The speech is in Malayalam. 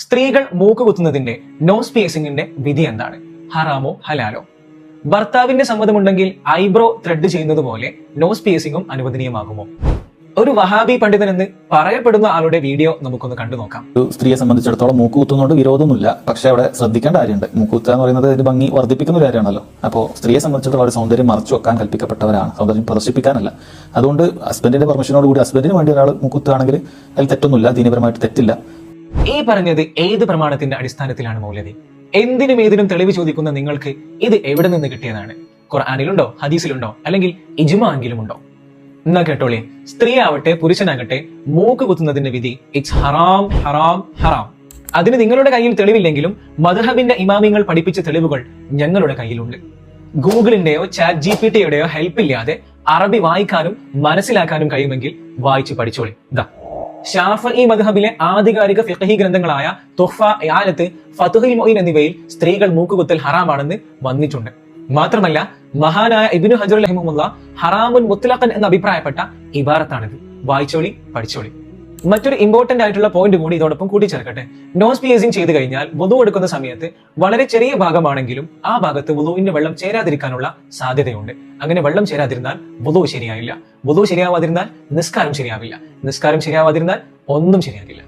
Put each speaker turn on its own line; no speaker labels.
സ്ത്രീകൾ മൂക്ക് കുത്തുന്നതിന്റെ നോസ് പിയേഴ്സിംഗിന്റെ വിധി എന്താണ്? ഹറാമോ ഹലാലോ? ഭർത്താവിന്റെ സമ്മതമുണ്ടെങ്കിൽ ഐബ്രോ ത്രെഡ് ചെയ്യുന്നത് പോലെ നോസ് പിയേഴ്സിംഗും അനുവദനീയമാകുമോ? ഒരു വഹാബി പണ്ഡിതൻ എന്ന് പറയപ്പെടുന്ന ആളുടെ വീഡിയോ നമുക്കൊന്ന് കണ്ടു നോക്കാം.
ഒരു സ്ത്രീയെ സംബന്ധിച്ചിടത്തോളം മൂക്ക് കുത്തുന്നതുകൊണ്ട് വിരോധമൊന്നുമില്ല. പക്ഷെ അവിടെ ശ്രദ്ധിക്കേണ്ട കാര്യമുണ്ട്. മൂക്കുകുത്തുക എന്ന് പറയുന്നത് ഒരു ഭംഗി വർദ്ധിപ്പിക്കുന്ന ഒരു കാര്യമാണല്ലോ. അപ്പോൾ സ്ത്രീയെ സംബന്ധിച്ചിടത്തോളം അവരുടെ സൗന്ദര്യം മറച്ചു വെക്കാൻ കൽപ്പിക്കപ്പെട്ടവരാണ്, സൗന്ദര്യം പ്രദർശിപ്പിക്കാനല്ല. അതുകൊണ്ട് ഹസ്ബൻഡിന്റെ പെർമിഷനോട് കൂടി ഹസ്ബൻഡിന് വേണ്ടി ഒരാൾ മൂക്കുത്തുകയാണെങ്കിൽ അതിൽ തെറ്റൊന്നുമില്ല, ദീനപരമായിട്ട് തെറ്റില്ല.
ഈ പറഞ്ഞത് ഏത് പ്രമാണത്തിന്റെ അടിസ്ഥാനത്തിലാണ് മൗലവി? എന്തിനും ഏതിനും തെളിവ് ചോദിക്കുന്ന നിങ്ങൾക്ക് ഇത് എവിടെ നിന്ന് കിട്ടിയതാണ്? ഖുർആനിലുണ്ടോ, ഹദീസിലുണ്ടോ, അല്ലെങ്കിൽ ഇജ്മാ എങ്കിലും ഉണ്ടോ? എന്നാ കേട്ടോളേ, സ്ത്രീ ആവട്ടെ പുരുഷനാകട്ടെ മൂക്ക് കുത്തുന്നതിന്റെ വിധി ഇറ്റ്സ് ഹറാം ഹറാം ഹറാം. അതിന് നിങ്ങളുടെ കയ്യിൽ തെളിവില്ലെങ്കിലും മദ്ഹബിന്റെ ഇമാമിങ്ങൾ പഠിപ്പിച്ച തെളിവുകൾ ഞങ്ങളുടെ കയ്യിലുണ്ട്. ഗൂഗിളിന്റെയോ ചാറ്റ് GPT-യുടെയോ ഹെൽപ്പ് ഇല്ലാതെ അറബി വായിക്കാനും മനസ്സിലാക്കാനും കഴിയുമെങ്കിൽ വായിച്ചു പഠിച്ചോളി. ഇതാ ഷാഫഈ മദ്ഹബിലെ ആധികാരിക ഫിഖ്ഹി ഗ്രന്ഥങ്ങളായ തുഹ്ഫ, ഇആനത്ത്, ഫത്ഹുൽ മുഈൻ എന്നിവയിൽ സ്ത്രീകൾ മൂക്കുകുത്തൽ ഹറാമാണെന്ന് വന്നിട്ടുണ്ട്. മാത്രമല്ല മഹാനായ ഇബ്നു ഹജർ റഹിമഹുല്ലാഹ് ഹറാമുൻ മുത്ലഖൻ എന്ന് അഭിപ്രായപ്പെട്ട ഇബാറത്താണിത്. വായിച്ചോളി, പഠിച്ചോളി. മറ്റൊരു ഇമ്പോർട്ടന്റ് ആയിട്ടുള്ള പോയിന്റ് കൂടി ഇതോടൊപ്പം കൂട്ടിച്ചേർക്കട്ടെ. നോസ് പിയേഴ്സിംഗ് ചെയ്ത് കഴിഞ്ഞാൽ വുളു എടുക്കുന്ന സമയത്ത് വളരെ ചെറിയ ഭാഗമാണെങ്കിലും ആ ഭാഗത്ത് വുളുവിന്റെ വെള്ളം ചേരാതിരിക്കാനുള്ള സാധ്യതയുണ്ട്. അങ്ങനെ വെള്ളം ചേരാതിരുന്നാൽ വുളു ശരിയായില്ല. വുളു ശരിയാവാതിരുന്നാൽ നിസ്കാരം ശരിയാവില്ല. നിസ്കാരം ശരിയാവാതിരുന്നാൽ ഒന്നും ശരിയാകില്ല.